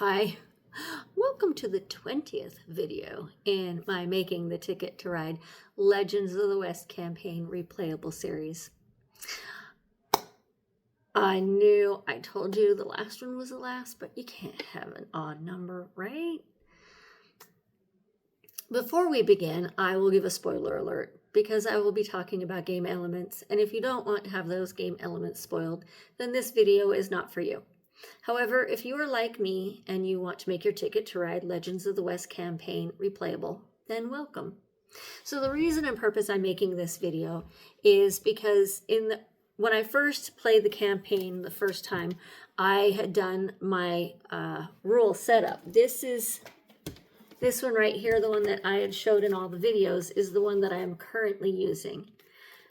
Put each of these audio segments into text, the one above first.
Hi, welcome to the 20th video in my Making the Ticket to Ride Legends of the West campaign replayable series. I told you the last one was the last, but you can't have an odd number, right? Before we begin, I will give a spoiler alert because I will be talking about game elements, and if you don't want to have those game elements spoiled, then this video is not for you. However, if you are like me and you want to make your Ticket to Ride Legends of the West campaign replayable, then welcome. So the reason and purpose I'm making this video is because when I first played the campaign the first time, I had done my rule setup. This one right here, the one that I had showed in all the videos, is the one that I am currently using.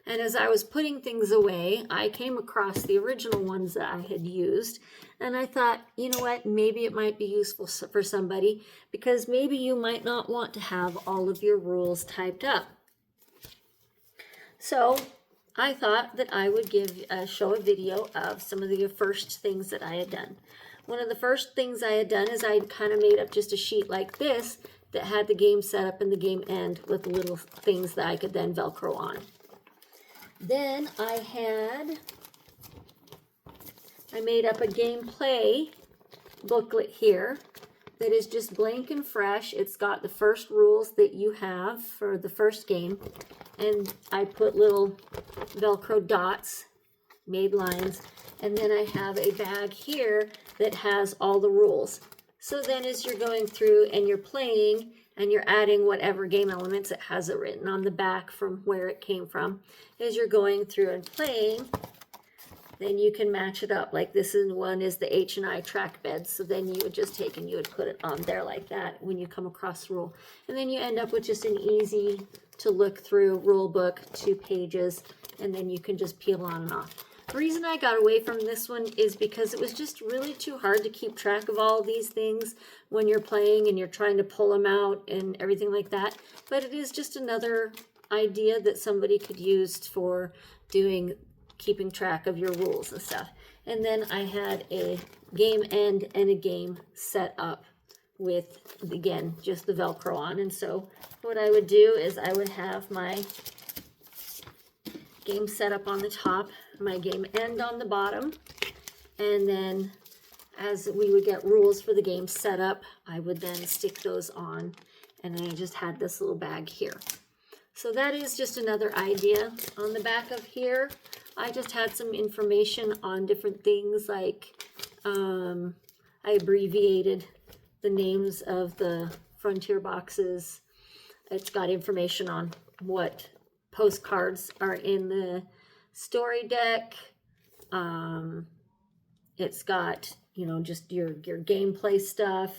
And as I was putting things away, I came across the original ones that I had used. And I thought, you know what, maybe it might be useful for somebody because maybe you might not want to have all of your rules typed up. So I thought that I would show a video of some of the first things that I had done. One of the first things I had done is I kind of made up just a sheet like this that had the game setup and the game end with little things that I could then Velcro on. Then I made up a gameplay booklet here that is just blank and fresh. It's got the first rules that you have for the first game, and I put little Velcro dots, made lines, and then I have a bag here that has all the rules. So then as you're going through and you're playing and you're adding whatever game elements, it has it written on the back from where it came from. As you're going through and playing, then you can match it up. Like this one is the H&I track bed. So then you would just take and you would put it on there like that when you come across the rule. And then you end up with just an easy to look through rule book, 2 pages, and then you can just peel on and off. The reason I got away from this one is because it was just really too hard to keep track of all these things when you're playing and you're trying to pull them out and everything like that. But it is just another idea that somebody could use for keeping track of your rules and stuff. And then I had a game end and a game set up with, again, just the Velcro on. And so what I would do is I would have my game set up on the top, my game end on the bottom, and then as we would get rules for the game set up, I would then stick those on, and then I just had this little bag here. So that is just another idea. On the back of here, I just had some information on different things, like I abbreviated the names of the frontier boxes. It's got information on what postcards are in the story deck. It's got, just your gameplay stuff.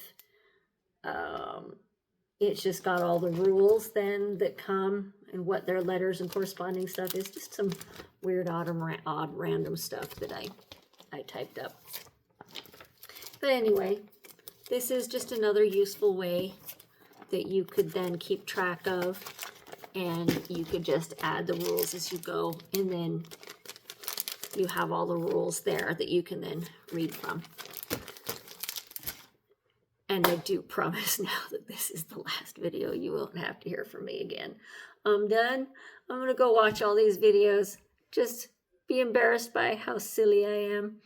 It's just got all the rules then that come and what their letters and corresponding stuff is. Just some weird, odd random stuff that I typed up. But anyway, this is just another useful way that you could then keep track of, and you could just add the rules as you go, and then you have all the rules there that you can then read from. And I do promise now that this is the last video. You won't have to hear from me again. I'm done. I'm going to go watch all these videos, just be embarrassed by how silly I am,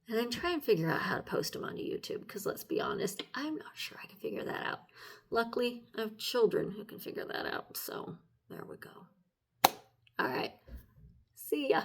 and then try and figure out how to post them onto YouTube, because let's be honest, I'm not sure I can figure that out. Luckily, I have children who can figure that out, so there we go. All right. See ya.